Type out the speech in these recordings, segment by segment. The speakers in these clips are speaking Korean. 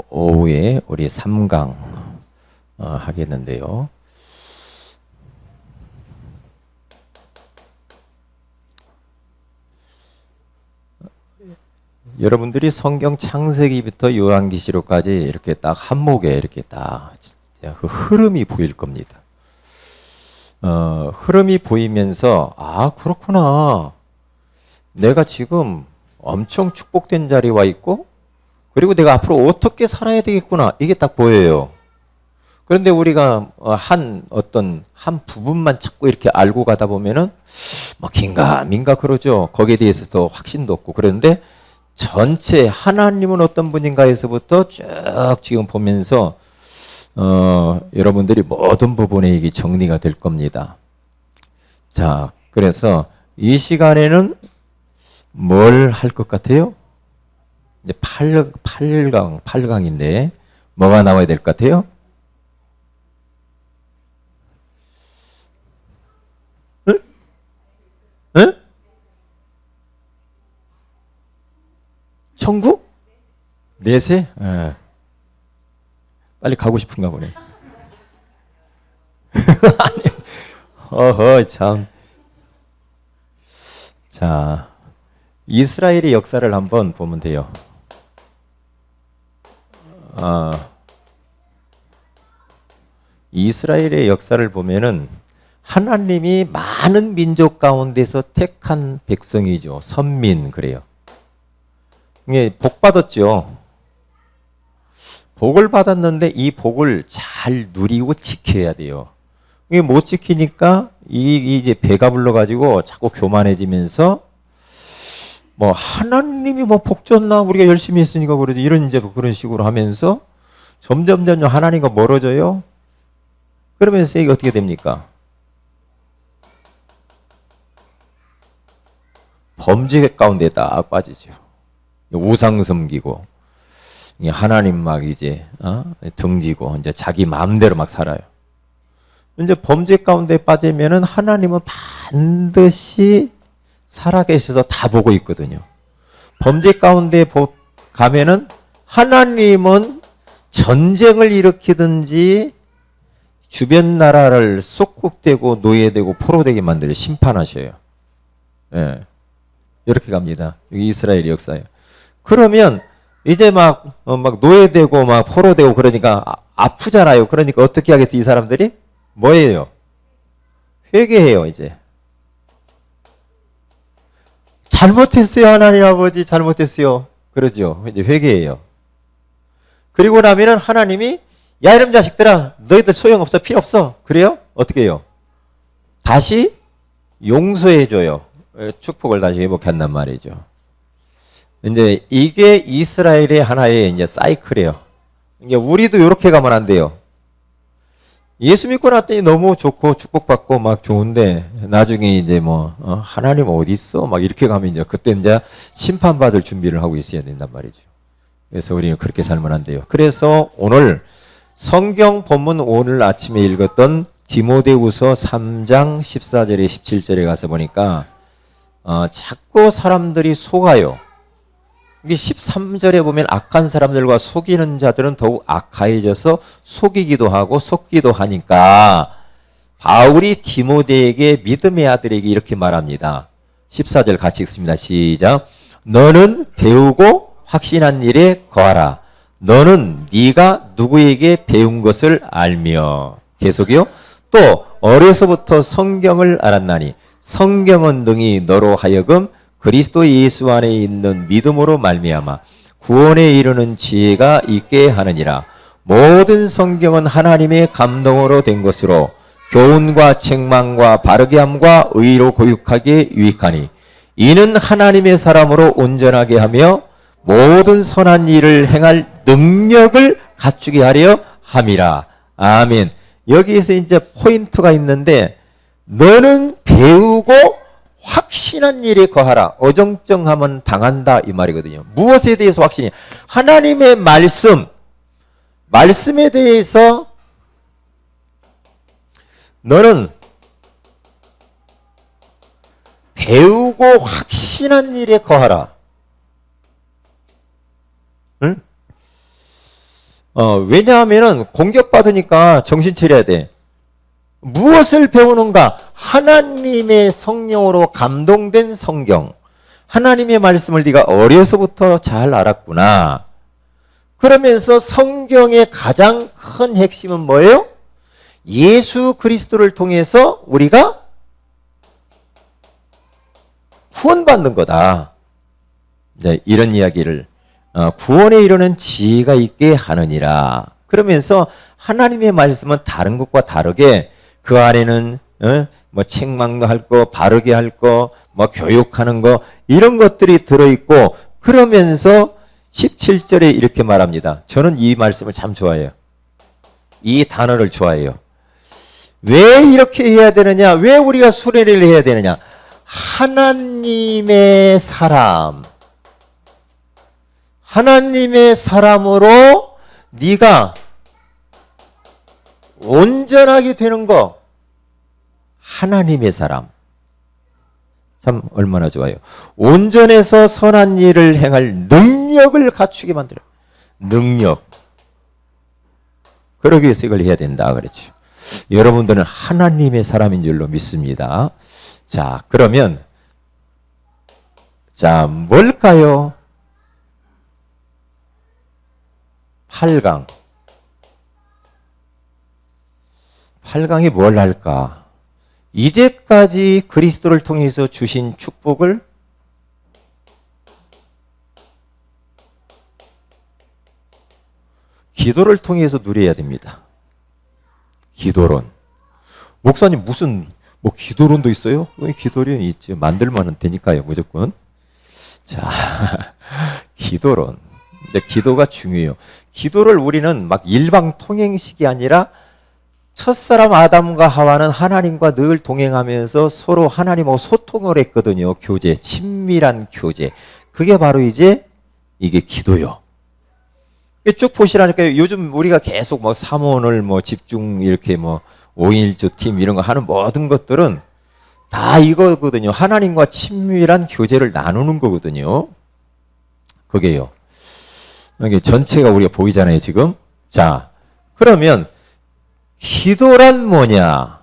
오후에 우리 3강 하겠는데요. 여러분들이 성경 창세기부터 요한계시록까지 이렇게 딱 한목에 이렇게 딱 그 흐름이 보일 겁니다. 흐름이 보이면서 아 그렇구나. 내가 지금 엄청 축복된 자리에 와 있고 그리고 내가 앞으로 어떻게 살아야 되겠구나. 이게 딱 보여요. 그런데 우리가 한 부분만 자꾸 이렇게 알고 가다 보면은 뭐 긴가민가 그러죠. 거기에 대해서 더 확신도 없고 그런데 전체 하나님은 어떤 분인가에서부터 쭉 지금 보면서 여러분들이 모든 부분에 이게 정리가 될 겁니다. 자, 그래서 이 시간에는 뭘 할 것 같아요? 이제 8강인데 뭐가 나와야 될 것 같아요? 응? 응? 천국? 내세? 네. 빨리 가고 싶은가 보네. 어허, 참. 자, 이스라엘의 역사를 한번 보면 돼요. 이스라엘의 역사를 보면은 하나님이 많은 민족 가운데서 택한 백성이죠. 선민, 그래요. 이게 복 받았죠. 복을 받았는데 이 복을 잘 누리고 지켜야 돼요. 이게 못 지키니까 이제 배가 불러가지고 자꾸 교만해지면서 뭐 하나님이 뭐 복 줬나 우리가 열심히 했으니까 그러지 이런 이제 그런 식으로 하면서 점점 하나님과 멀어져요. 그러면서 이게 어떻게 됩니까? 범죄 가운데 딱 빠지죠. 우상 섬기고 하나님 막 이제 등지고 이제 자기 마음대로 막 살아요. 이제 범죄 가운데 빠지면은 하나님은 반드시 살아계셔서 다 보고 있거든요. 범죄 가운데 가면은 하나님은 전쟁을 일으키든지 주변 나라를 속국되고 노예되고 포로되게 만들어 심판하셔요. 예. 이렇게 갑니다. 여기 이스라엘 역사예요. 그러면 이제 막 노예되고 막 포로되고 그러니까 아프잖아요. 그러니까 어떻게 하겠지 이 사람들이? 뭐예요? 회개해요 이제. 잘못했어요 하나님 아버지 잘못했어요. 그러죠. 이제 회개해요. 그리고 나면은 하나님이 야 이놈 자식들아 너희들 소용없어 필요 없어. 그래요? 어떻게 해요? 다시 용서해줘요. 축복을 다시 회복한단 말이죠. 이제 이게 이스라엘의 하나의 이제 사이클이에요. 이제 우리도 이렇게 가면 안 돼요. 예수 믿고 났더니 너무 좋고 축복받고 막 좋은데 나중에 이제 뭐 하나님 어디 있어? 막 이렇게 가면 이제 그때 이제 심판받을 준비를 하고 있어야 된단 말이죠. 그래서 우리는 그렇게 살면 안 돼요. 그래서 오늘 성경 본문 오늘 아침에 읽었던 디모데후서 3장 14절에 17절에 가서 보니까 자꾸 사람들이 속아요. 이게 13절에 보면 악한 사람들과 속이는 자들은 더욱 악하여져서 속이기도 하고 속기도 하니까 바울이 디모데에게 믿음의 아들에게 이렇게 말합니다. 14절 같이 읽습니다. 시작. 너는 배우고 확신한 일에 거하라. 너는 네가 누구에게 배운 것을 알며. 계속이요. 또 어려서부터 성경을 알았나니 성경은 능히 너로 하여금 그리스도 예수 안에 있는 믿음으로 말미암아 구원에 이르는 지혜가 있게 하느니라. 모든 성경은 하나님의 감동으로 된 것으로 교훈과 책망과 바르게 함과 의로 교육하기에 유익하니 이는 하나님의 사람으로 온전하게 하며 모든 선한 일을 행할 능력을 갖추게 하려 함이라. 아멘. 여기에서 이제 포인트가 있는데 너는 배우고 확신한 일에 거하라. 어정쩡하면 당한다 이 말이거든요. 무엇에 대해서 확신이? 하나님의 말씀에 대해서 너는 배우고 확신한 일에 거하라. 응? 왜냐하면은 공격받으니까 정신 차려야 돼. 무엇을 배우는가? 하나님의 성령으로 감동된 성경. 하나님의 말씀을 네가 어려서부터 잘 알았구나. 그러면서 성경의 가장 큰 핵심은 뭐예요? 예수 그리스도를 통해서 우리가 구원받는 거다. 네, 이런 이야기를 구원에 이르는 지혜가 있게 하느니라. 그러면서 하나님의 말씀은 다른 것과 다르게 그 안에는 뭐 책망도 할 거, 바르게 할 거, 뭐 교육하는 거 이런 것들이 들어있고 그러면서 17절에 이렇게 말합니다. 저는 이 말씀을 참 좋아해요. 이 단어를 좋아해요. 왜 이렇게 해야 되느냐? 왜 우리가 수련회를 해야 되느냐? 하나님의 사람, 하나님의 사람으로 네가 온전하게 되는 거. 하나님의 사람. 참 얼마나 좋아요. 온전해서 선한 일을 행할 능력을 갖추게 만들어요. 능력. 그러기 위해서 이걸 해야 된다 그랬죠. 여러분들은 하나님의 사람인 줄로 믿습니다. 자, 그러면 자, 뭘까요? 8강. 8강이 뭘 할까? 이제까지 그리스도를 통해서 주신 축복을 기도를 통해서 누려야 됩니다. 기도론. 목사님 무슨 뭐 기도론도 있어요? 기도론이 있죠. 만들면 되니까요. 무조건. 자, 기도론. 근데 기도가 중요해요. 기도를 우리는 막 일방통행식이 아니라 첫사람 아담과 하와는 하나님과 늘 동행하면서 서로 하나님하고 소통을 했거든요. 교제, 친밀한 교제. 그게 바로 이제 이게 기도요. 쭉 보시라니까요. 요즘 우리가 계속 뭐 사모를 뭐 집중 이렇게 뭐 5.1조 팀 이런 거 하는 모든 것들은 다 이거거든요. 하나님과 친밀한 교제를 나누는 거거든요. 그게요. 이게 전체가 우리가 보이잖아요, 지금. 자, 그러면 기도란 뭐냐?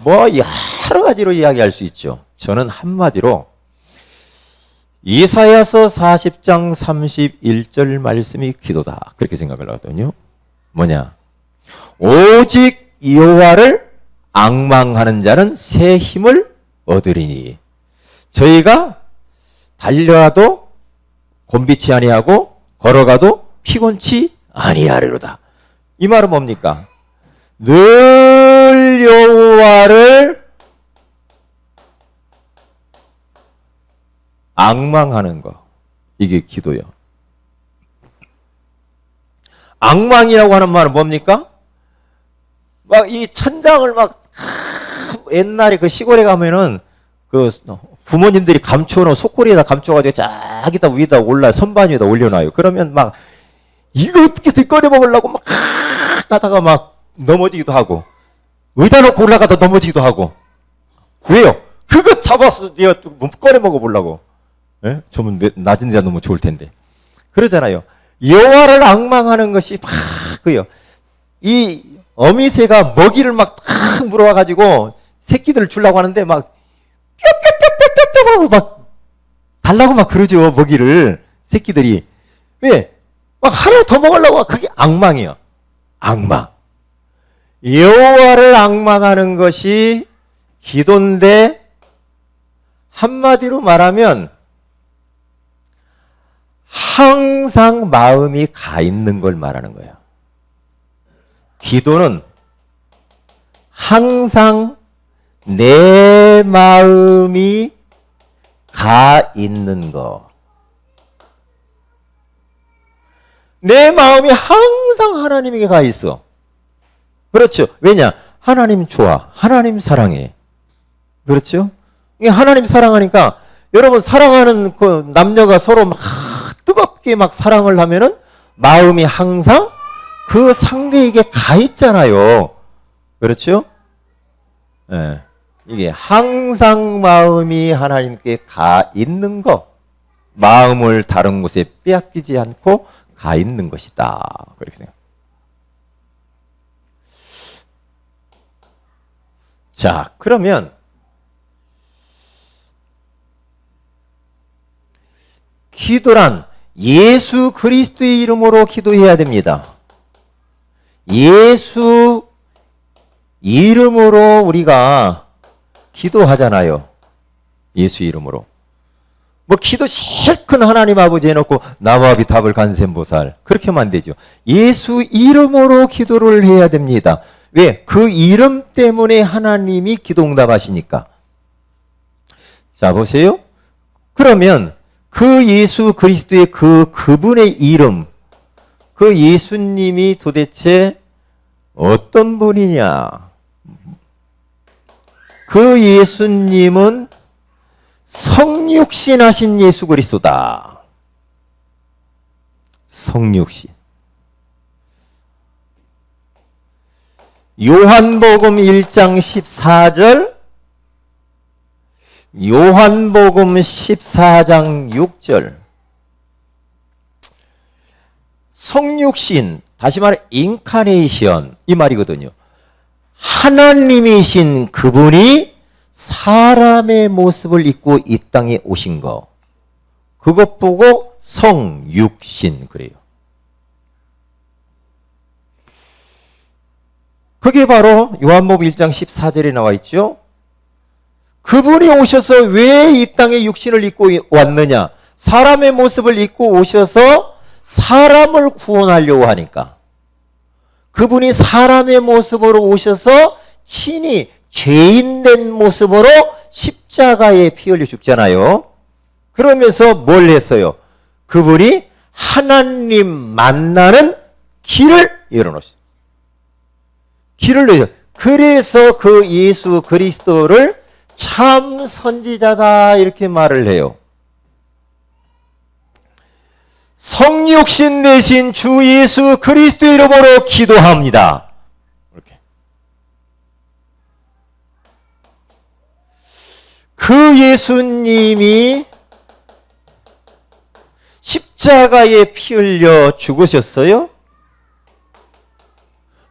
뭐 여러 가지로 이야기할 수 있죠. 저는 한마디로 이사야서 40장 31절 말씀이 기도다. 그렇게 생각을 하거든요. 뭐냐? 오직 여호와를 앙망하는 자는 새 힘을 얻으리니. 저희가 달려가도 곤비치 아니하고 걸어가도 피곤치 아니하리로다. 이 말은 뭡니까? 늘 여호와를 앙망하는 거. 이게 기도요. 앙망이라고 하는 말은 뭡니까? 막 이 천장을 막 옛날에 그 시골에 가면은 그 부모님들이 감춰놓은 속꼬리에다 감춰가지고 쫙 이다 위에다 올라 선반 위에다 올려놔요. 그러면 막 이거 어떻게 꺼내 먹으려고 막 가다가 막 넘어지기도 하고 의자 놓고 올라가다 넘어지기도 하고. 왜요? 그거 잡아서 네가 꺼내 먹어보려고. 예? 좀 낮은 데다 놓으면 좋을 텐데. 그러잖아요. 여호와를 앙망하는 것이 막 그요. 이 어미새가 먹이를 막 탁 물어와가지고 새끼들을 주려고 하는데 막 뿅뿅뿅뿅뿅 하고 막 달라고 막 그러죠. 먹이를 새끼들이. 왜? 막 하나 더 먹으려고. 그게 앙망이에요. 앙망. 여호와를 앙망하는 것이 기도인데 한마디로 말하면 항상 마음이 가 있는 걸 말하는 거예요. 기도는 항상 내 마음이 가 있는 거. 내 마음이 항상 하나님에게 가 있어. 그렇죠. 왜냐? 하나님 좋아. 하나님 사랑해. 그렇죠? 하나님 사랑하니까 여러분 사랑하는 그 남녀가 서로 막 뜨겁게 막 사랑을 하면은 마음이 항상 그 상대에게 가 있잖아요. 그렇죠? 예. 이게 항상 마음이 하나님께 가 있는 거. 마음을 다른 곳에 빼앗기지 않고 가 있는 것이다. 그렇게 생각. 자, 그러면 기도란 예수 그리스도의 이름으로 기도해야 됩니다. 예수 이름으로 우리가 기도하잖아요. 예수 이름으로. 뭐 기도 제일 큰 하나님 아버지 해놓고 나와 비탑을 간센보살 그렇게 하면 안 되죠. 예수 이름으로 기도를 해야 됩니다. 왜? 그 이름 때문에 하나님이 기도 응답하시니까. 자, 보세요. 그러면 그 예수 그리스도의 그분의 이름, 그 예수님이 도대체 어떤 분이냐? 그 예수님은 성육신 하신 예수 그리스도다. 성육신. 요한복음 1장 14절, 요한복음 14장 6절. 성육신, 다시 말해 인카네이션 이 말이거든요. 하나님이신 그분이 사람의 모습을 입고 이 땅에 오신 거. 그것 보고 성육신 그래요. 그게 바로 요한복음 1장 14절에 나와 있죠. 그분이 오셔서 왜 이 땅에 육신을 입고 왔느냐? 사람의 모습을 입고 오셔서 사람을 구원하려고 하니까. 그분이 사람의 모습으로 오셔서 친히 죄인된 모습으로 십자가에 피 흘려 죽잖아요. 그러면서 뭘 했어요? 그분이 하나님 만나는 길을 열어놓으셨어요. 길을 내요. 그래서 그 예수 그리스도를 참 선지자다 이렇게 말을 해요. 성육신 되신 주 예수 그리스도 이름으로 기도합니다. 이렇게. 그 예수님이 십자가에 피 흘려 죽으셨어요.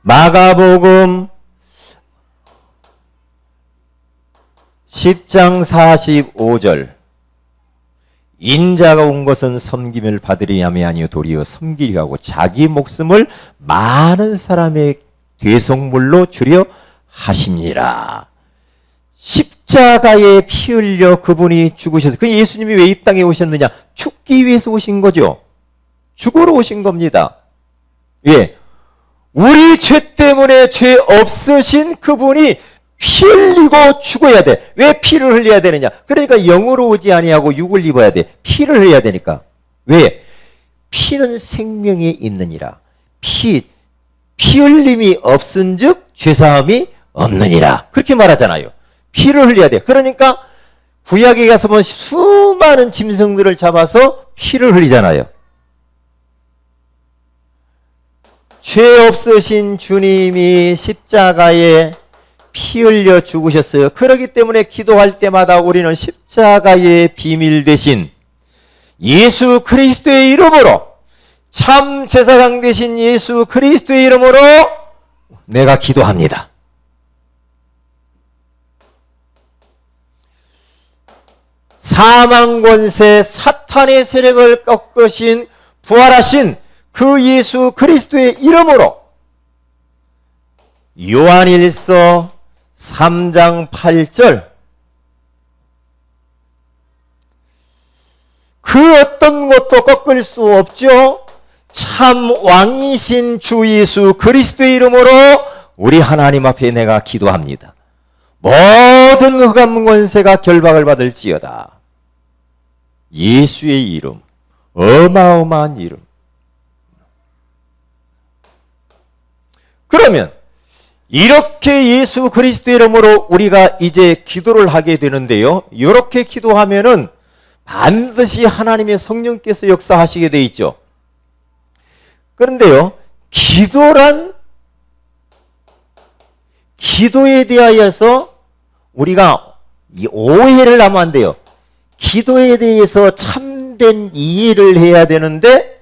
마가복음 10장 45절. 인자가 온 것은 섬김을 받으려 함이 아니요 도리어 섬기려 하고 자기 목숨을 많은 사람의 대속물로 주려 하심니라. 십자가에 피 흘려 그분이 죽으셨어요. 그 예수님이 왜 이 땅에 오셨느냐? 죽기 위해서 오신 거죠. 죽으러 오신 겁니다. 예. 우리 죄 때문에 죄 없으신 그분이 피 흘리고 죽어야 돼. 왜 피를 흘려야 되느냐? 그러니까 영으로 오지 아니하고 육을 입어야 돼. 피를 흘려야 되니까. 왜? 피는 생명이 있느니라. 피 흘림이 없은즉 죄사함이 없느니라. 그렇게 말하잖아요. 피를 흘려야 돼. 그러니까 구약에 가서 보면 수많은 짐승들을 잡아서 피를 흘리잖아요. 죄 없으신 주님이 십자가에 피 흘려 죽으셨어요. 그렇기 때문에 기도할 때마다 우리는 십자가의 비밀 대신 예수 그리스도의 이름으로, 참 제사장 되신 예수 그리스도의 이름으로 내가 기도합니다. 사망 권세 사탄의 세력을 꺾으신 부활하신 그 예수 그리스도의 이름으로 요한일서 3장 8절. 그 어떤 것도 꺾을 수 없죠. 참 왕이신 주 예수 그리스도의 이름으로 우리 하나님 앞에 내가 기도합니다. 모든 흑암 권세가 결박을 받을지어다. 예수의 이름, 어마어마한 이름. 그러면 이렇게 예수 그리스도의 이름으로 우리가 이제 기도를 하게 되는데요. 이렇게 기도하면은 반드시 하나님의 성령께서 역사하시게 돼 있죠. 그런데요, 기도에 대하여서 우리가 오해를 하면 안 돼요. 기도에 대해서 참된 이해를 해야 되는데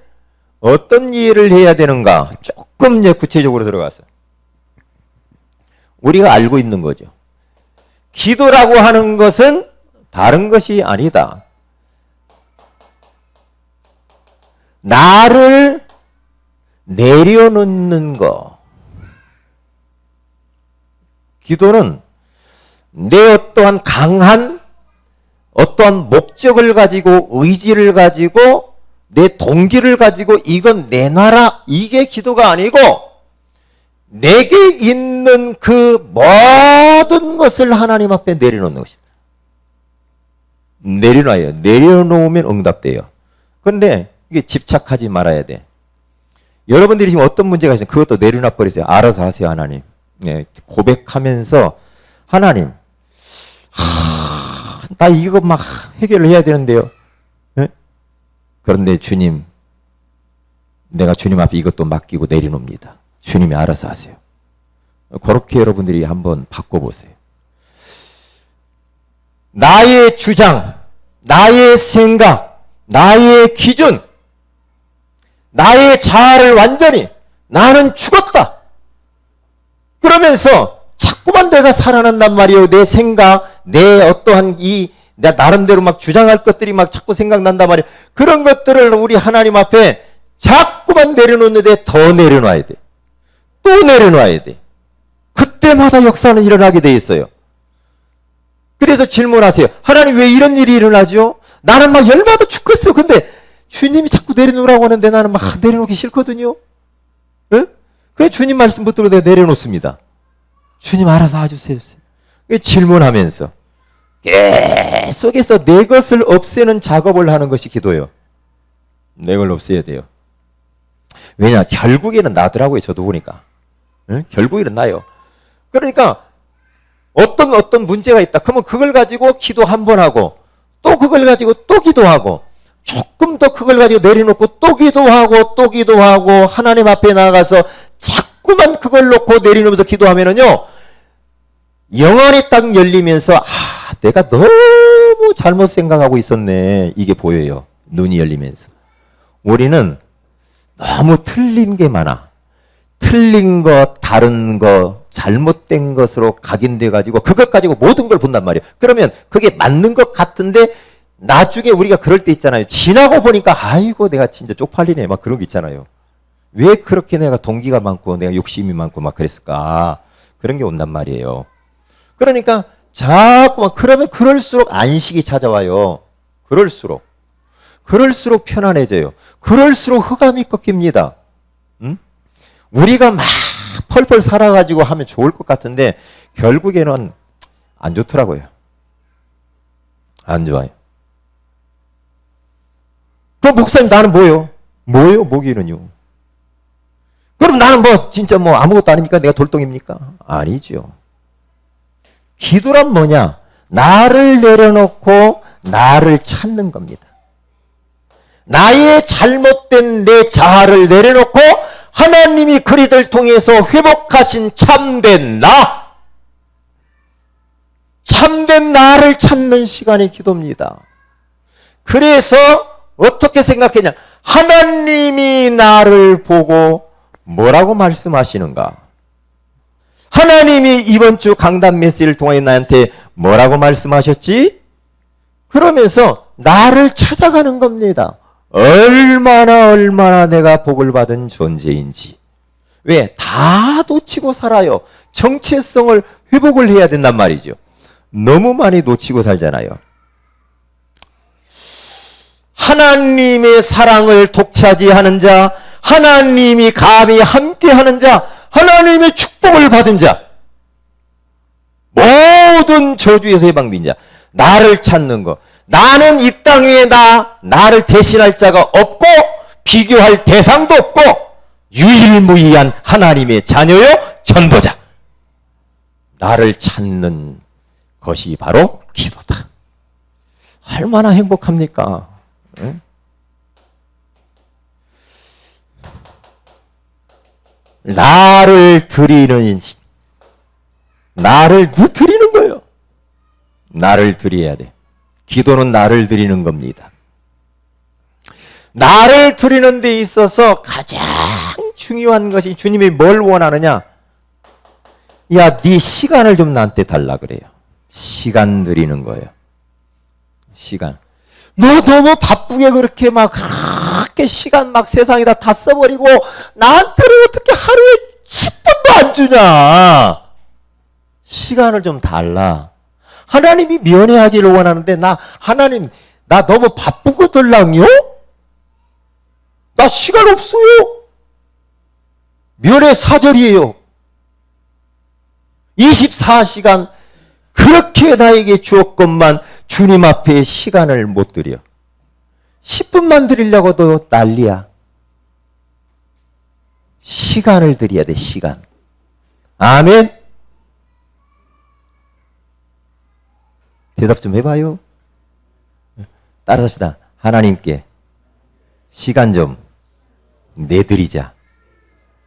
어떤 이해를 해야 되는가? 조금 이제 구체적으로 들어가서 우리가 알고 있는 거죠. 기도라고 하는 것은 다른 것이 아니다. 나를 내려놓는 거. 기도는 내 어떠한 강한 어떠한 목적을 가지고 의지를 가지고 내 동기를 가지고 이건 내놔라 이게 기도가 아니고 내게 있는 그 모든 것을 하나님 앞에 내려놓는 것이다. 내려놔요. 내려놓으면 응답돼요. 그런데 이게 집착하지 말아야 돼. 여러분들이 지금 어떤 문제가 있으면 그것도 내려놔 버리세요. 알아서 하세요, 하나님. 네, 고백하면서 하나님, 나 이거 막 해결을 해야 되는데요. 네? 그런데 주님, 내가 주님 앞에 이것도 맡기고 내려놓습니다. 주님이 알아서 하세요. 그렇게 여러분들이 한번 바꿔보세요. 나의 주장, 나의 생각, 나의 기준, 나의 자아를 완전히 나는 죽었다. 그러면서 자꾸만 내가 살아난단 말이에요. 내 생각, 내 어떠한 내 나름대로 막 주장할 것들이 막 자꾸 생각난단 말이에요. 그런 것들을 우리 하나님 앞에 자꾸만 내려놓는데 더 내려놔야 돼. 또 내려놔야 돼. 그때마다 역사는 일어나게 돼 있어요. 그래서 질문하세요. 하나님 왜 이런 일이 일어나죠? 나는 막 열받아 죽겠어. 근데 주님이 자꾸 내려놓으라고 하는데 나는 막 내려놓기 싫거든요. 응? 그래 주님 말씀 붙들고 내가 내려놓습니다. 주님 알아서 해주세요. 질문하면서 계속해서 내 것을 없애는 작업을 하는 것이 기도예요. 내 걸 없애야 돼요. 왜냐? 결국에는 나더라고요. 저도 보니까. 응? 결국에는 나요. 그러니까 어떤 문제가 있다. 그러면 그걸 가지고 기도 한 번 하고 또 그걸 가지고 또 기도하고 조금 더 그걸 가지고 내려놓고 또 기도하고 하나님 앞에 나가서 자꾸만 그걸 놓고 내려놓으면서 기도하면은요 영안이 딱 열리면서 내가 너무 잘못 생각하고 있었네 이게 보여요. 눈이 열리면서 우리는 너무 틀린 게 많아. 틀린 것, 다른 것, 잘못된 것으로 각인돼 가지고 그것 가지고 모든 걸 본단 말이에요. 그러면 그게 맞는 것 같은데 나중에 우리가 그럴 때 있잖아요. 지나고 보니까 아이고 내가 진짜 쪽팔리네 막 그런 게 있잖아요. 왜 그렇게 내가 동기가 많고 내가 욕심이 많고 막 그랬을까? 그런 게 온단 말이에요. 그러니까 자꾸만 그러면 그럴수록 안식이 찾아와요. 그럴수록 편안해져요. 그럴수록 흑암이 꺾입니다. 응? 우리가 막 펄펄 살아가지고 하면 좋을 것 같은데 결국에는 안 좋더라고요. 안 좋아요. 그럼 목사님 나는 뭐예요? 목이는요? 그럼 나는 진짜 아무것도 아닙니까? 내가 돌덩입니까? 아니죠. 기도란 뭐냐? 나를 내려놓고 나를 찾는 겁니다. 나의 잘못된 내 자아를 내려놓고 하나님이 그리들 통해서 회복하신 참된 나를 찾는 시간이 기도입니다. 그래서 어떻게 생각했냐? 하나님이 나를 보고 뭐라고 말씀하시는가? 하나님이 이번 주 강단 메시지를 통해 나한테 뭐라고 말씀하셨지? 그러면서 나를 찾아가는 겁니다. 얼마나 내가 복을 받은 존재인지. 왜? 다 놓치고 살아요. 정체성을 회복을 해야 된단 말이죠. 너무 많이 놓치고 살잖아요. 하나님의 사랑을 독차지하는 자, 하나님이 감히 함께하는 자, 하나님의 축복을 받은 자, 모든 저주에서 해방된 자, 나를 찾는 것. 나는 이 땅 위에 나를 대신할 자가 없고 비교할 대상도 없고 유일무이한 하나님의 자녀요 전보자. 나를 찾는 것이 바로 기도다. 얼마나 행복합니까? 응? 나를 드리는 거예요. 나를 드려야 돼. 기도는 나를 드리는 겁니다. 나를 드리는 데 있어서 가장 중요한 것이 주님이 뭘 원하느냐? 야, 네 시간을 좀 나한테 달라 그래요. 시간 드리는 거예요. 시간. 너 너무 바쁘게 그렇게 시간 막 세상에다 다 써버리고 나한테는 어떻게 하루에 10분도 안 주냐? 시간을 좀 달라. 하나님이 면회하기를 원하는데 하나님 나 너무 바쁘거들랑요? 나 시간 없어요. 면회 사절이에요. 24시간 그렇게 나에게 주었건만 주님 앞에 시간을 못 드려. 10분만 드리려고도 난리야. 시간을 드려야 돼, 시간. 아멘? 대답 좀 해봐요. 따라합시다. 하나님께 시간 좀 내드리자.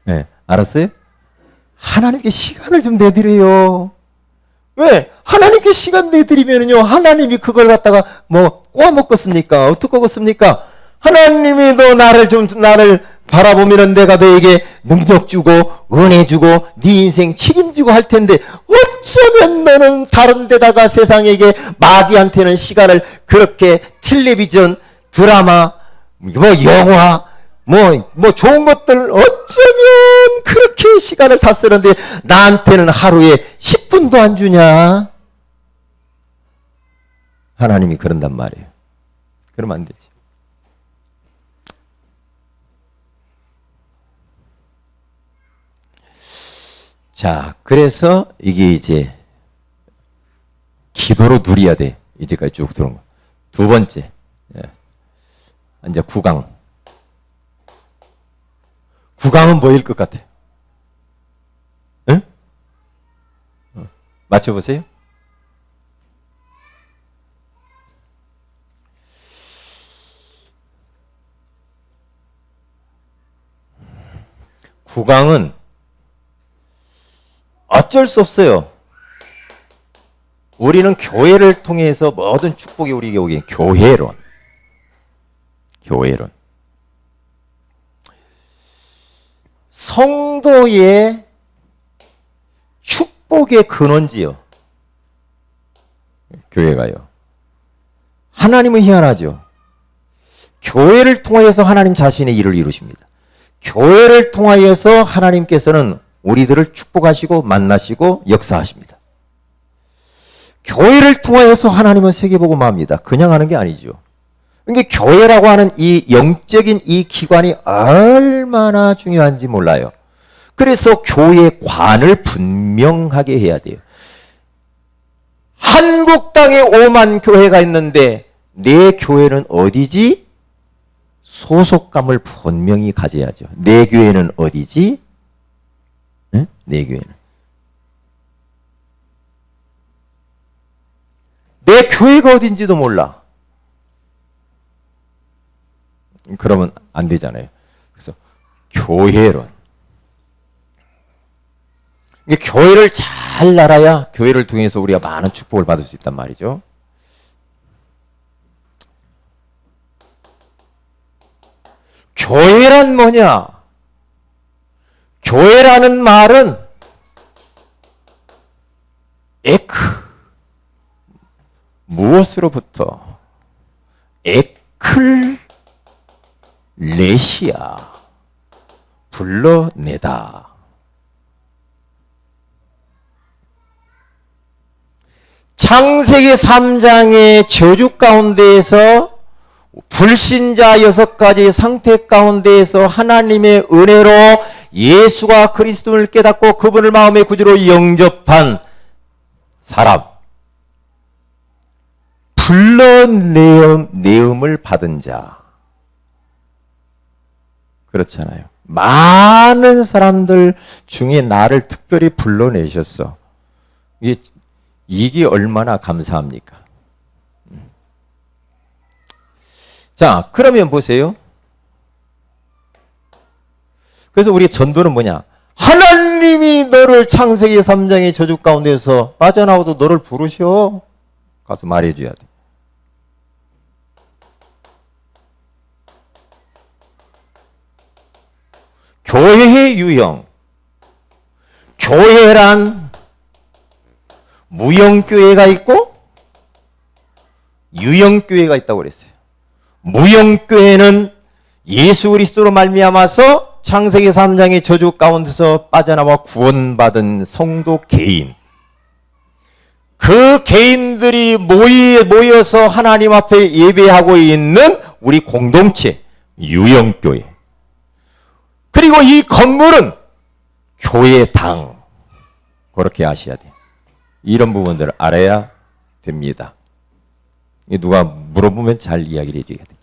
네, 알았어요? 하나님께 시간을 좀 내드려요. 왜? 하나님께 시간 내드리면요, 하나님이 그걸 갖다가 꼬아 먹겠습니까? 어떻게 먹겠습니까? 하나님이 너 나를 바라보면 내가 너에게 능력 주고, 은혜 주고, 네 인생 책임지고 할 텐데, 어쩌면 너는 다른 데다가 세상에게 마귀한테는 시간을 그렇게 텔레비전, 드라마, 영화, 좋은 것들 어쩌면 그렇게 시간을 다 쓰는데 나한테는 하루에 10분도 안 주냐? 하나님이 그런단 말이에요. 그러면 안 되지. 자, 그래서 이게 이제 기도로 누려야 돼. 이제까지 쭉 들어온 거. 두 번째. 이제 구강. 구강은 뭐일 것 같아요? 응? 맞춰보세요. 구강은 어쩔 수 없어요. 우리는 교회를 통해서 모든 축복이 우리에게 오긴 교회론. 성도의 축복의 근원지요. 교회가요. 하나님은 희한하죠. 교회를 통하여서 하나님 자신의 일을 이루십니다. 교회를 통하여서 하나님께서는 우리들을 축복하시고 만나시고 역사하십니다. 교회를 통하여서 하나님은 세계복음화합니다. 그냥 하는 게 아니죠. 그러니까 교회라고 하는 이 영적인 이 기관이 얼마나 중요한지 몰라요. 그래서 교회 관을 분명하게 해야 돼요. 한국 땅에 5만 교회가 있는데 내 교회는 어디지? 소속감을 분명히 가져야죠. 내 교회는 어디지? 응? 내 교회는. 내 교회가 어딘지도 몰라. 그러면 안 되잖아요. 그래서 교회론. 교회를 잘 알아야 교회를 통해서 우리가 많은 축복을 받을 수 있단 말이죠. 교회란 뭐냐? 교회라는 말은 무엇으로부터? 에클레시아, 불러내다. 창세기 3장의 저주 가운데에서 불신자 6가지 상태 가운데에서 하나님의 은혜로 예수가 그리스도를 깨닫고 그분을 마음의 구주로 영접한 사람, 불러내음을 받은 자. 그렇잖아요. 많은 사람들 중에 나를 특별히 불러내셨어. 이게 얼마나 감사합니까? 자, 그러면 보세요. 그래서 우리 전도는 뭐냐? 하나님이 너를 창세기 3장의 저주 가운데서 빠져나오도 너를 부르셔. 가서 말해줘야 돼. 교회의 유형. 교회란 무형교회가 있고 유형교회가 있다고 그랬어요. 무형교회는 예수 그리스도로 말미암아서 창세기 3장의 저주 가운데서 빠져나와 구원받은 성도 개인, 그 개인들이 모여서 하나님 앞에 예배하고 있는 우리 공동체, 유형교회. 그리고 이 건물은 교회당. 그렇게 아셔야 돼요. 이런 부분들을 알아야 됩니다. 누가 물어보면 잘 이야기를 해줘야 돼요.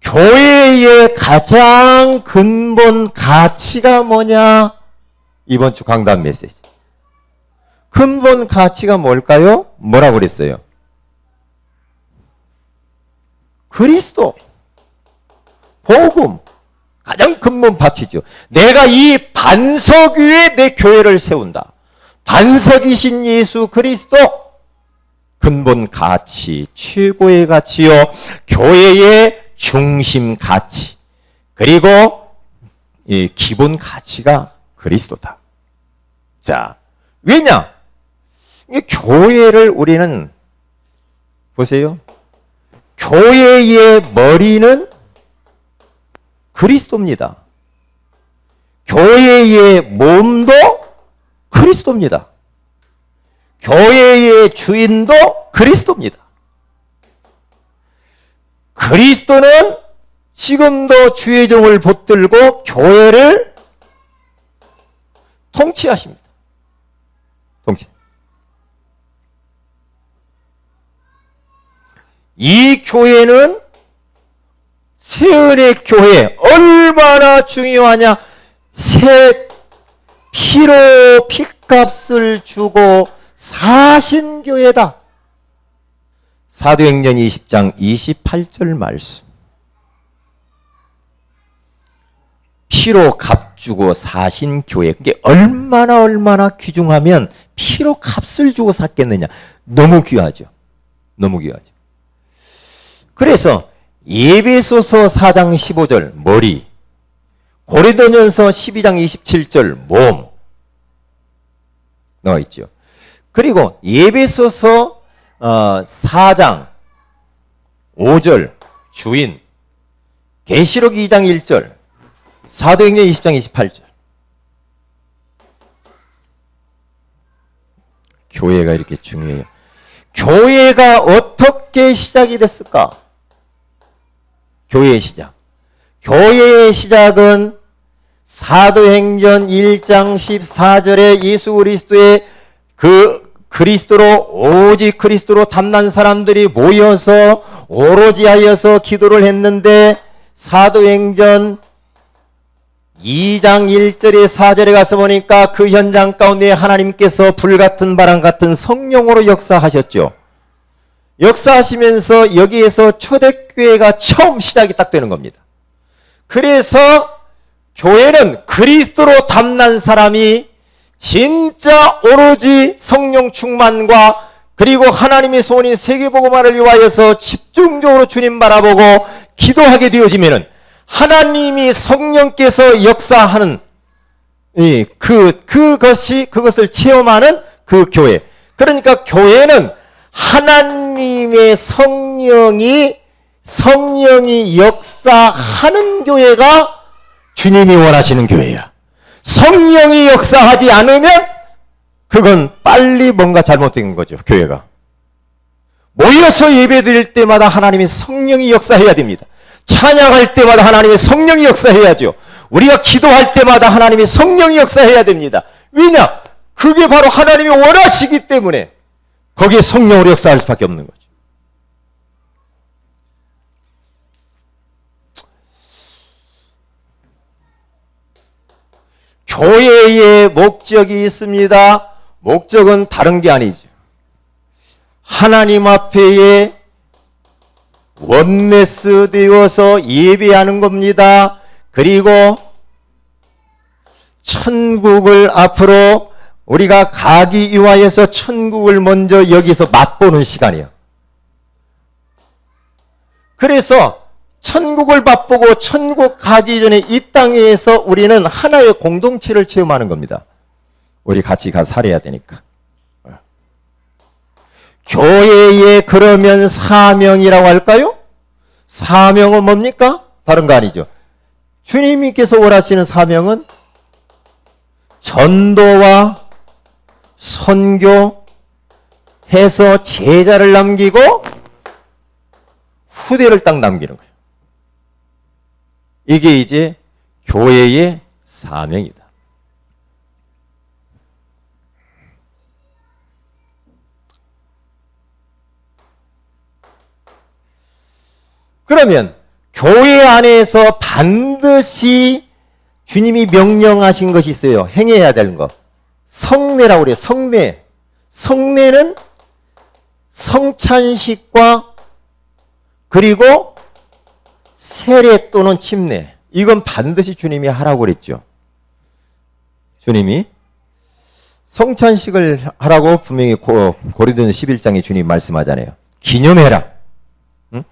교회의 가장 근본 가치가 뭐냐? 이번 주 강단 메시지. 근본 가치가 뭘까요? 뭐라고 그랬어요? 그리스도, 복음, 가장 근본 가치죠. 내가 이 반석 위에 내 교회를 세운다. 반석이신 예수 그리스도, 근본 가치, 최고의 가치요. 교회의 중심 가치, 그리고 이 기본 가치가 그리스도다. 자, 왜냐? 교회를 우리는 보세요. 교회의 머리는 그리스도입니다. 교회의 몸도 그리스도입니다. 교회의 주인도 그리스도입니다. 그리스도는 지금도 주의 종을 붙들고 교회를 통치하십니다. 통치. 이 교회는 세은의 교회 얼마나 중요하냐? 새 피로 핏값을 주고 사신 교회다. 사도행전 20장 28절 말씀. 피로 값주고 사신 교회. 그게 얼마나 귀중하면 피로 값을 주고 샀겠느냐. 너무 귀하죠. 너무 귀하죠. 그래서 에베소서 4장 15절 머리, 고린도전서 12장 27절 몸 나와 있죠. 그리고 에베소서 4장 5절 주인, 계시록 2장 1절, 사도행전 20장 28절. 교회가 이렇게 중요해요. 교회가 어떻게 시작이 됐을까? 교회의 시작. 교회의 시작은 사도행전 1장 14절에 예수 그리스도의 그리스도로 오직 그리스도로 담난 사람들이 모여서 오로지 하여서 기도를 했는데 사도행전 2장 1절에 4절에 가서 보니까 그 현장 가운데 하나님께서 불같은 바람 같은 성령으로 역사하셨죠. 역사하시면서 여기에서 초대교회가 처음 시작이 딱 되는 겁니다. 그래서 교회는 그리스도로 담난 사람이 진짜 오로지 성령 충만과 그리고 하나님의 소원인 세계복음화를 위하여서 집중적으로 주님 바라보고 기도하게 되어지면은 하나님이 성령께서 역사하는 그것을 체험하는 그 교회. 그러니까 교회는 하나님의 성령이 역사하는 교회가 주님이 원하시는 교회야. 성령이 역사하지 않으면 그건 빨리 뭔가 잘못된 거죠. 교회가 모여서 예배드릴 때마다 하나님의 성령이 역사해야 됩니다. 찬양할 때마다 하나님의 성령이 역사해야죠. 우리가 기도할 때마다 하나님의 성령이 역사해야 됩니다. 왜냐? 그게 바로 하나님이 원하시기 때문에 거기에 성령으로 역사할 수밖에 없는 거죠. 교회의 목적이 있습니다. 목적은 다른 게 아니죠. 하나님 앞에 원네스 되어서 예배하는 겁니다. 그리고 천국을 앞으로 우리가 가기 위하여서 천국을 먼저 여기서 맛보는 시간이에요. 그래서 천국을 맛보고 천국 가기 전에 이 땅에서 우리는 하나의 공동체를 체험하는 겁니다. 우리 같이 가서 살아야 되니까. 교회에 그러면 사명이라고 할까요? 사명은 뭡니까? 다른 거 아니죠. 주님께서 원하시는 사명은 전도와 선교해서 제자를 남기고 후대를 딱 남기는 거예요. 이게 이제 교회의 사명이다. 그러면 교회 안에서 반드시 주님이 명령하신 것이 있어요. 행해야 되는 거. 성례라고 그래요. 성례. 성례는 성찬식과 그리고 세례 또는 침례. 이건 반드시 주님이 하라고 그랬죠. 주님이 성찬식을 하라고 분명히 고린도전서 11장에 주님이 말씀하잖아요. 기념해라. 응?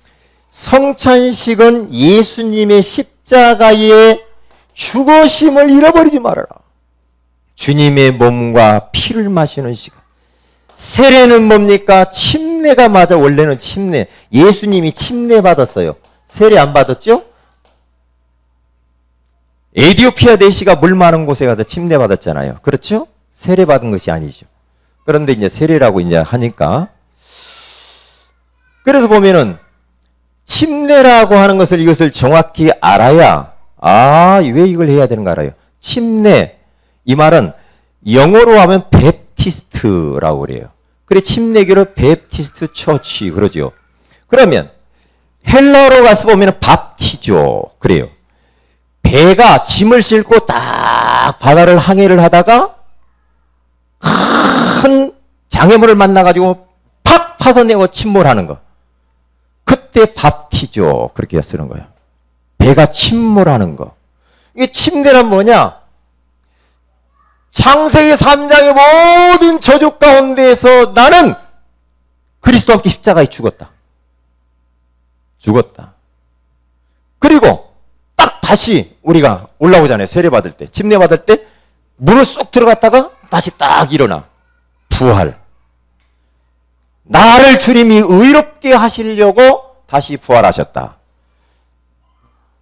성찬식은 예수님의 십자가의 죽으심을 잃어버리지 말아라. 주님의 몸과 피를 마시는 시간. 세례는 뭡니까? 침례가 맞아. 원래는 침례. 예수님이 침례 받았어요. 세례 안 받았죠? 에디오피아 내시가 물 많은 곳에 가서 침례 받았잖아요. 그렇죠? 세례 받은 것이 아니죠. 그런데 이제 세례라고 이제 하니까. 그래서 보면은 침례라고 하는 것을 이것을 정확히 알아야 왜 이걸 해야 되는가 알아요. 침례. 이 말은 영어로 하면 베프티스트라고 그래요. 그래 침례교를 베프티스트 처치 그러죠. 그러면 헬라어로 가서 보면 밥티죠. 그래요. 배가 짐을 싣고 딱 바다를 항해를 하다가 큰 장애물을 만나가지고 팍 파서내고 침몰하는 거. 그때 밥티죠. 그렇게 쓰는 거예요. 배가 침몰하는 거. 이게 침례란 뭐냐? 창세기 3장의 모든 저주 가운데에서 나는 그리스도와 함께 십자가에 죽었다. 죽었다. 그리고 딱 다시 우리가 올라오잖아요. 세례 받을 때, 침례 받을 때 물을 쏙 들어갔다가 다시 딱 일어나. 부활. 나를 주님이 의롭게 하시려고 다시 부활하셨다.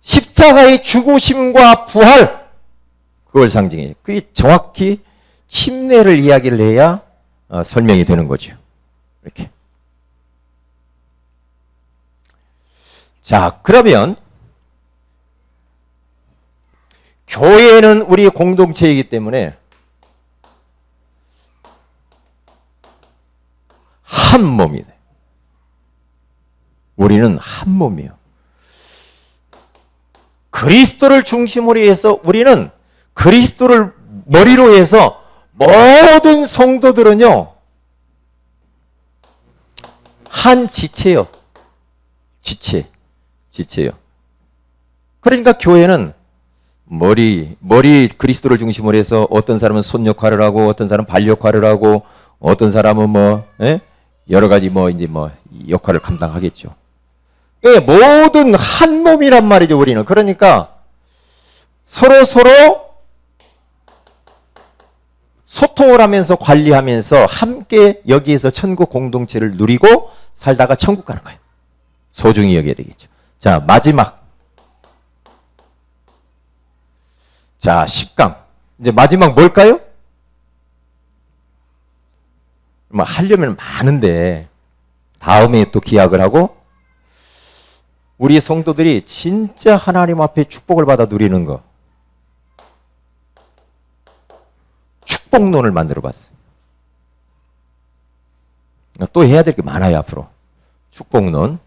십자가의 죽으심과 부활, 그걸 상징해요. 그게 정확히 침례를 이야기를 해야 설명이 되는 거죠. 이렇게. 자, 그러면 교회는 우리의 공동체이기 때문에 한 몸이네. 우리는 한 몸이에요. 그리스도를 중심으로 해서 우리는 그리스도를 머리로 해서 모든 성도들은요 한 지체요. 지체요. 그러니까 교회는 머리 그리스도를 중심으로 해서 어떤 사람은 손 역할을 하고 어떤 사람은 발 역할을 하고 어떤 사람은 여러 가지 역할을 감당하겠죠. 모든 한 몸이란 말이죠, 우리는. 그러니까 서로 소통을 하면서 관리하면서 함께 여기에서 천국 공동체를 누리고 살다가 천국 가는 거예요. 소중히 여겨야 되겠죠. 자, 마지막. 자, 10강. 이제 마지막 뭘까요? 하려면 많은데 다음에 또 기약을 하고 우리 성도들이 진짜 하나님 앞에 축복을 받아 누리는 거. 축복론을 만들어 봤어요. 또 해야 될 게 많아요, 앞으로. 축복론.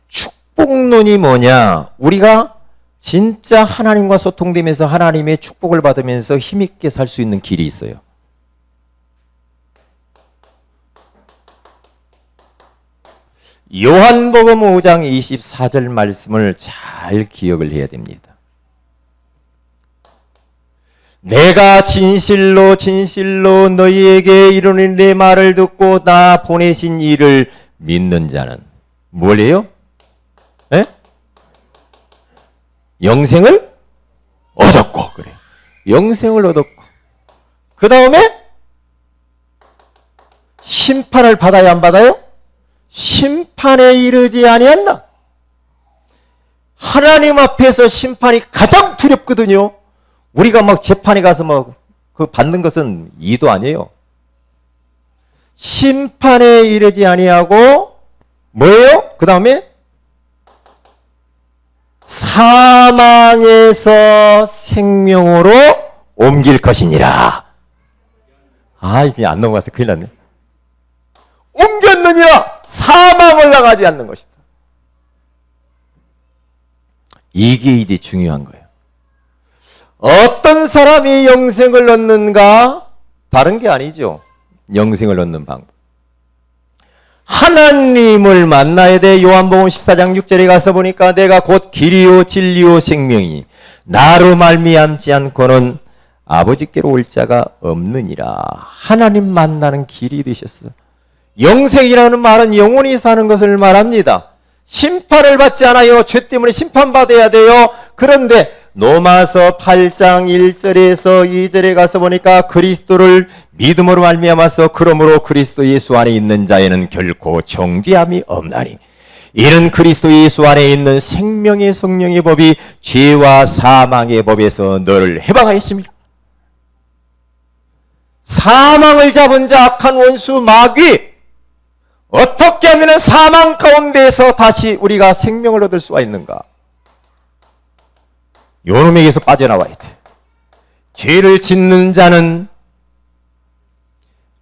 축복론이 뭐냐? 우리가 진짜 하나님과 소통되면서 하나님의 축복을 받으면서 힘있게 살 수 있는 길이 있어요. 요한복음 5장 24절 말씀을 잘 기억을 해야 됩니다. 내가 진실로 너희에게 이르노니 내 말을 듣고 나 보내신 이를 믿는 자는 뭘 해요? 예? 영생을 얻었고, 그래. 영생을 얻었고. 그 다음에 심판을 받아야 안 받아요? 심판에 이르지 아니한다. 하나님 앞에서 심판이 가장 두렵거든요. 우리가 막 재판에 가서 막 그 받는 것은 이도 아니에요. 심판에 이르지 아니하고 뭐예요? 그 다음에 사망에서 생명으로 옮길 것이니라. 아, 이제 안 넘어가서 큰일 났네. 옮겼느니라. 사망을 나가지 않는 것이다. 이게 이제 중요한 거예요. 어떤 사람이 영생을 얻는가? 다른 게 아니죠. 영생을 얻는 방법. 하나님을 만나야 돼. 요한복음 14장 6절에 가서 보니까 내가 곧 길이요 진리요 생명이니 나로 말미암지 않고는 아버지께로 올 자가 없느니라. 하나님 만나는 길이 되셨어. 영생이라는 말은 영원히 사는 것을 말합니다. 심판을 받지 않아요. 죄 때문에 심판받아야 돼요. 그런데 로마서 8장 1절에서 2절에 가서 보니까 그리스도를 믿음으로 말미암아서 그러므로 그리스도 예수 안에 있는 자에는 결코 정죄함이 없나니 이는 그리스도 예수 안에 있는 생명의 성령의 법이 죄와 사망의 법에서 너를 해방하였습니다. 사망을 잡은 자 악한 원수 마귀, 어떻게 하면 사망 가운데에서 다시 우리가 생명을 얻을 수가 있는가? 요놈에게서 빠져나와야 돼. 죄를 짓는 자는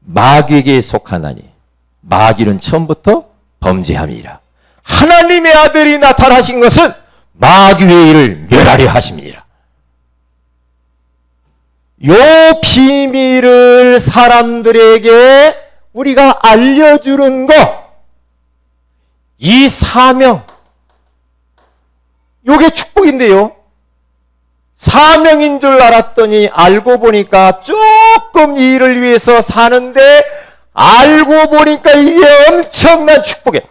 마귀에게 속하나니 마귀는 처음부터 범죄함이라. 하나님의 아들이 나타나신 것은 마귀의 일을 멸하려 하심이라. 요 비밀을 사람들에게 우리가 알려주는 것, 이 사명, 요게 축복인데요. 사명인 줄 알았더니 알고 보니까 조금 이 일을 위해서 사는데 알고 보니까 이게 엄청난 축복이에요.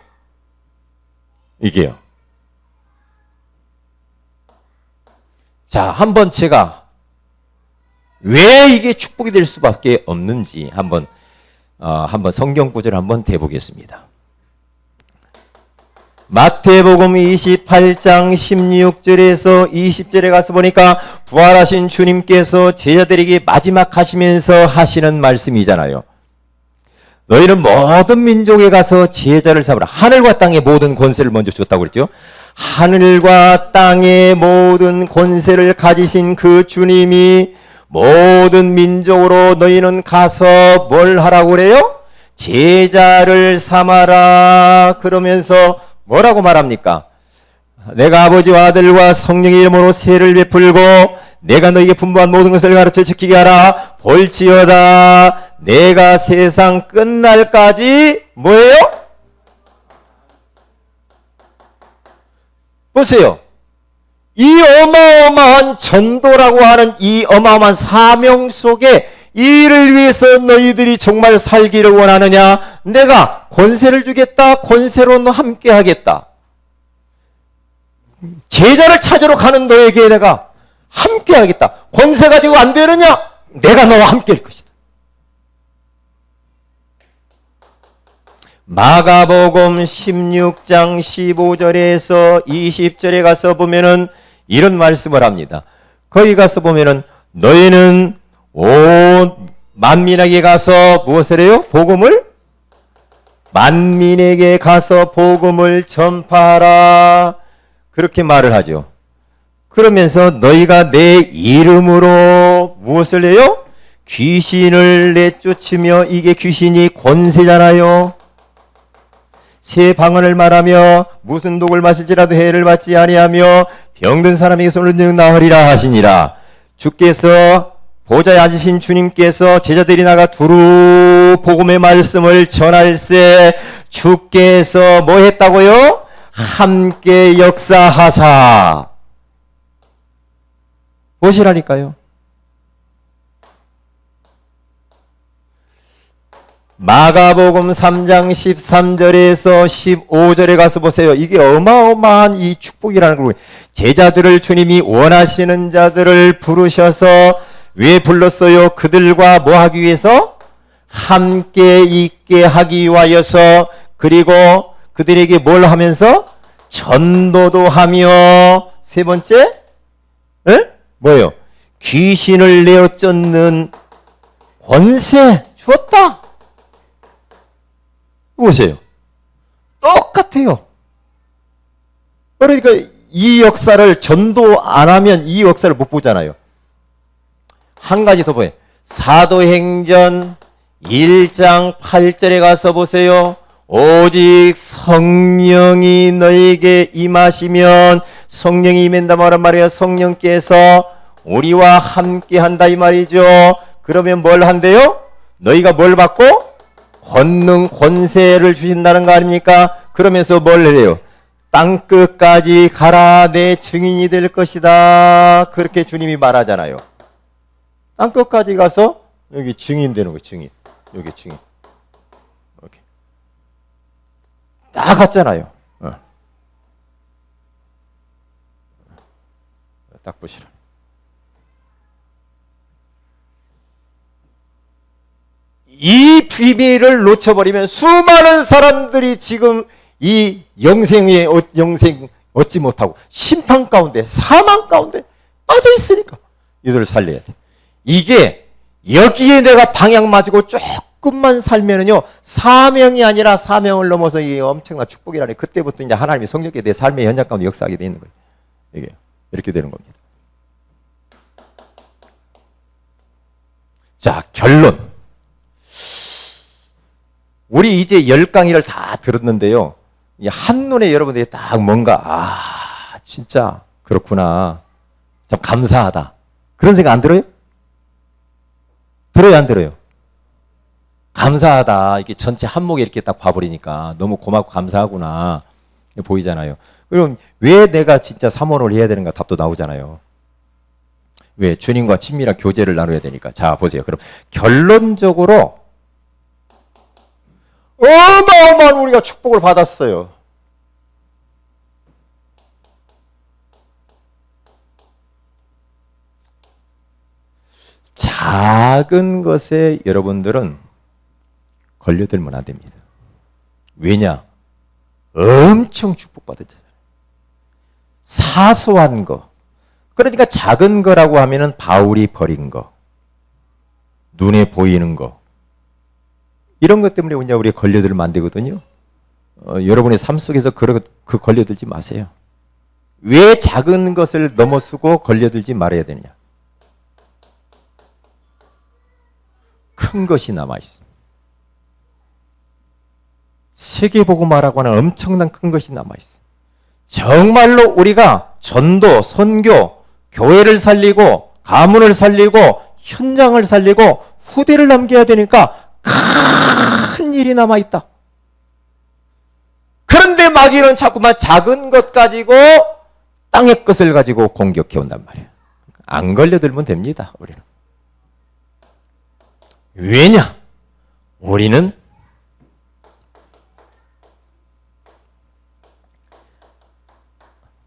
이게요. 자, 한번 제가 왜 이게 축복이 될 수밖에 없는지 한번 성경 구절을 한번 대보겠습니다. 마태복음 28장 16절에서 20절에 가서 보니까 부활하신 주님께서 제자들에게 마지막 하시면서 하시는 말씀이잖아요. 너희는 모든 민족에 가서 제자를 삼으라. 하늘과 땅의 모든 권세를 먼저 줬다고 그랬죠. 하늘과 땅의 모든 권세를 가지신 그 주님이 모든 민족으로 너희는 가서 뭘 하라고 그래요? 제자를 삼아라. 그러면서 뭐라고 말합니까? 내가 아버지와 아들과 성령의 이름으로 세를 베풀고 내가 너희에게 분부한 모든 것을 가르쳐 지키게 하라. 볼지어다 내가 세상 끝날까지 뭐예요? 보세요. 이 어마어마한 전도라고 하는 이 어마어마한 사명 속에 이 일을 위해서 너희들이 정말 살기를 원하느냐? 내가 권세를 주겠다. 권세로 너 함께 하겠다. 제자를 찾으러 가는 너에게 내가 함께 하겠다. 권세 가지고 안 되느냐? 내가 너와 함께 할 것이다. 마가복음 16장 15절에서 20절에 가서 보면은 이런 말씀을 합니다. 거기 가서 보면은 너희는 온 만민에게 가서 무엇을 해요? 복음을 만민에게 가서 복음을 전파하라. 그렇게 말을 하죠. 그러면서 너희가 내 이름으로 무엇을 해요? 귀신을 내쫓으며, 이게 귀신이 권세잖아요. 새 방언을 말하며 무슨 독을 마실지라도 해를 받지 아니하며 병든 사람에게 손을 나으리라 하시니라. 주께서 보좌에 앉으신 주님께서 제자들이 나가 두루 복음의 말씀을 전할세 주께서 뭐 했다고요? 함께 역사하사. 보시라니까요. 마가복음 3장 13절에서 15절에 가서 보세요. 이게 어마어마한 이 축복이라는 걸. 제자들을 주님이 원하시는 자들을 부르셔서 왜 불렀어요? 그들과 뭐 하기 위해서? 함께 있게 하기 위하여서. 그리고 그들에게 뭘 하면서? 전도도 하며. 세 번째? 뭐예요? 귀신을 내어 쫓는 권세 주었다. 보세요. 똑같아요. 그러니까 이 역사를 전도 안 하면 이 역사를 못 보잖아요. 한 가지 더 보여요. 사도행전 1장 8절에 가서 보세요. 오직 성령이 너에게 임하시면, 성령이 임한다 말이에요. 성령께서 우리와 함께 한다 이 말이죠. 그러면 뭘 한대요? 너희가 뭘 받고? 권능, 권세를 주신다는 거 아닙니까? 그러면서 뭘 해요? 땅끝까지 가라, 내 증인이 될 것이다. 그렇게 주님이 말하잖아요. 땅끝까지 가서 여기 증인 되는 거예요. 증인. 여기 증인. 이렇게. 다 갔잖아요. 딱 보시라. 이 비밀을 놓쳐버리면 수많은 사람들이 지금 이 영생 얻지 못하고 심판 가운데, 사망 가운데 빠져 있으니까 이들을 살려야 돼. 이게 여기에 내가 방향 맞고 조금만 살면은요, 사명이 아니라 사명을 넘어서 이 엄청난 축복이라니, 그때부터 이제 하나님이 성령께 내 삶의 현장 가운데 역사하게 돼 있는 거예요. 이게 이렇게 되는 겁니다. 자, 결론. 우리 이제 10강의를 다 들었는데요. 한눈에 여러분들이 딱 뭔가, 진짜 그렇구나. 참 감사하다. 그런 생각 안 들어요? 들어요, 안 들어요? 감사하다. 이게 전체 한목에 이렇게 딱 봐버리니까 너무 고맙고 감사하구나. 보이잖아요. 그럼 왜 내가 진짜 사모를 해야 되는가? 답도 나오잖아요. 왜? 주님과 친밀한 교제를 나눠야 되니까. 자, 보세요. 그럼 결론적으로 어마어마한 우리가 축복을 받았어요. 작은 것에 여러분들은 걸려들면 안 됩니다. 왜냐? 엄청 축복받았잖아요. 사소한 거. 그러니까 작은 거라고 하면은 바울이 버린 거, 눈에 보이는 거, 이런 것 때문에 그냥 우리가 걸려들면 안 되거든요. 여러분의 삶 속에서 그 걸려들지 마세요. 왜 작은 것을 넘어서고 걸려들지 말아야 되느냐? 큰 것이 남아있어. 세계복음화라고 하는 엄청난 큰 것이 남아있어. 정말로 우리가 전도, 선교, 교회를 살리고 가문을 살리고 현장을 살리고 후대를 남겨야 되니까 큰 일이 남아있다. 그런데 마귀는 자꾸만 작은 것 가지고, 땅의 것을 가지고 공격해 온단 말이에요. 안 걸려들면 됩니다, 우리는. 왜냐? 우리는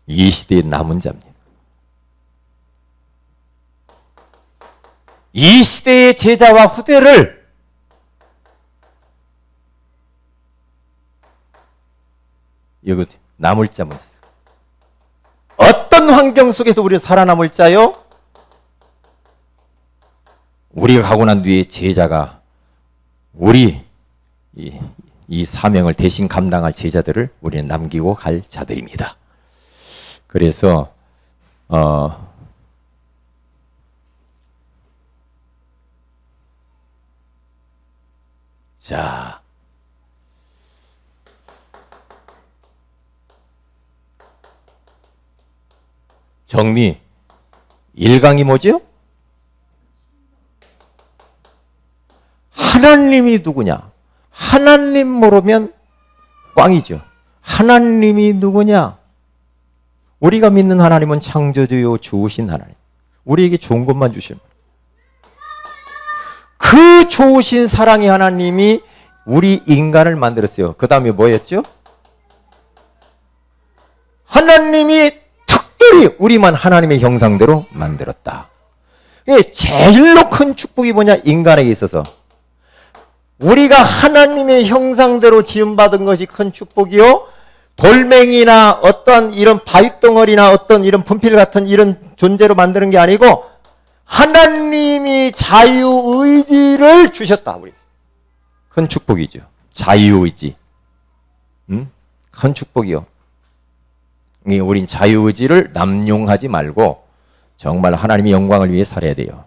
이 시대의 남은 자입니다. 이 시대의 제자와 후대를 이거 남을 자면 됐어요. 어떤 환경 속에서 우리가 살아남을 자요? 우리가 가고 난 뒤에 제자가 우리 이 사명을 대신 감당할 제자들을 우리는 남기고 갈 자들입니다. 그래서 자, 정리 1강이 뭐죠? 하나님이 누구냐? 하나님 모르면 꽝이죠. 하나님이 누구냐? 우리가 믿는 하나님은 창조주요 좋으신 하나님. 우리에게 좋은 것만 주시는 그 좋으신 사랑의 하나님이 우리 인간을 만들었어요. 그 다음에 뭐였죠? 하나님이 특별히 우리만 하나님의 형상대로 만들었다. 이게 제일로 큰 축복이 뭐냐? 인간에게 있어서 우리가 하나님의 형상대로 지음받은 것이 큰 축복이요, 돌멩이나 어떤 이런 바위덩어리나 어떤 이런 분필 같은 이런 존재로 만드는 게 아니고 하나님이 자유의지를 주셨다. 우리 큰 축복이죠. 자유의지. 큰 축복이요. 우린 자유의지를 남용하지 말고 정말 하나님의 영광을 위해 살아야 돼요.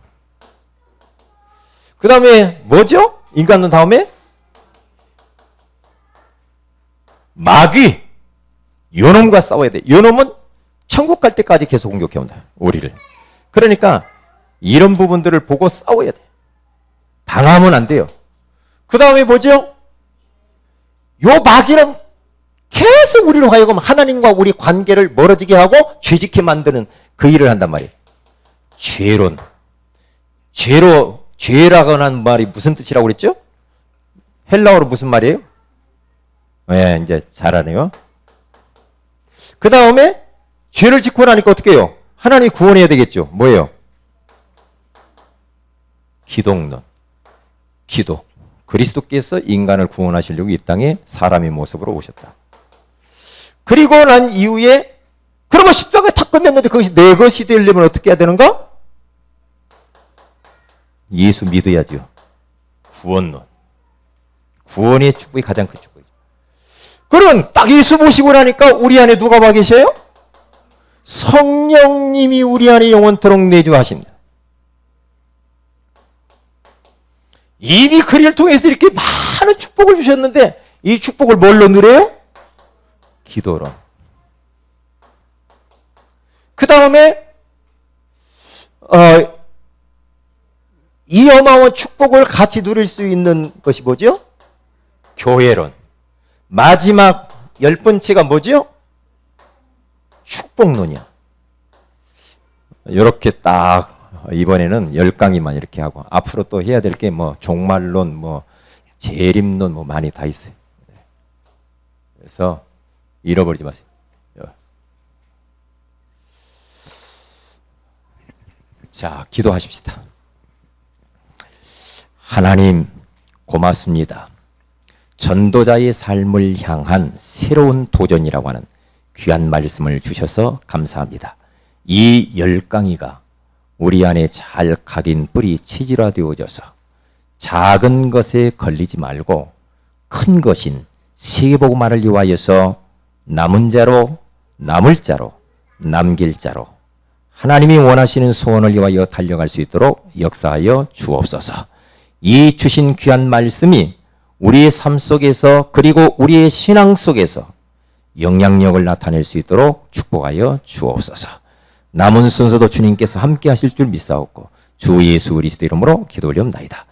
그 다음에 뭐죠? 인간은 다음에 마귀, 요놈과 싸워야 돼. 요놈은 천국 갈 때까지 계속 공격해 온다, 우리를. 그러니까 이런 부분들을 보고 싸워야 돼. 당하면 안 돼요. 그 다음에 뭐죠? 요 마귀는 계속 우리로 하여금 하나님과 우리 관계를 멀어지게 하고 죄짓게 만드는 그 일을 한단 말이에요. 죄론. 죄라고 하는 말이 무슨 뜻이라고 그랬죠? 헬라어로 무슨 말이에요? 네, 이제 잘하네요. 그 다음에 죄를 짓고 나니까 어떻게 해요? 하나님이 구원해야 되겠죠. 뭐예요? 기독론. 기독. 그리스도께서 인간을 구원하시려고 이 땅에 사람의 모습으로 오셨다. 그리고 난 이후에 그러면 십자가에 다 끝냈는데 그것이 내 것이 되려면 어떻게 해야 되는가? 예수 믿어야죠. 구원론. 구원의 축복이 가장 큰 축복이죠. 그럼 딱 예수 모시고 나니까 우리 안에 누가 와 계셔요? 성령님이 우리 안에 영원토록 내주하신다. 이미 그리를 통해서 이렇게 많은 축복을 주셨는데 이 축복을 뭘로 누려요? 기도로. 그 다음에 이 어마어마한 축복을 같이 누릴 수 있는 것이 뭐죠? 교회론. 마지막 10번째가 뭐죠? 축복론이야. 이렇게 딱 이번에는 10강의만 이렇게 하고 앞으로 또 해야 될 게 뭐 종말론, 뭐 재림론 뭐 많이 다 있어요. 그래서 잃어버리지 마세요. 자, 기도하십시다. 하나님 고맙습니다. 전도자의 삶을 향한 새로운 도전이라고 하는 귀한 말씀을 주셔서 감사합니다. 이 10강의가 우리 안에 잘 각인 뿌리 체질화되어져서 작은 것에 걸리지 말고 큰 것인 세계복음화를 위하여서 남은 자로, 남을 자로, 남길 자로 하나님이 원하시는 소원을 위하여 달려갈 수 있도록 역사하여 주옵소서. 이 주신 귀한 말씀이 우리의 삶 속에서 그리고 우리의 신앙 속에서 영향력을 나타낼 수 있도록 축복하여 주옵소서. 남은 순서도 주님께서 함께 하실 줄 믿사옵고 주 예수 그리스도 이름으로 기도 올리옵나이다.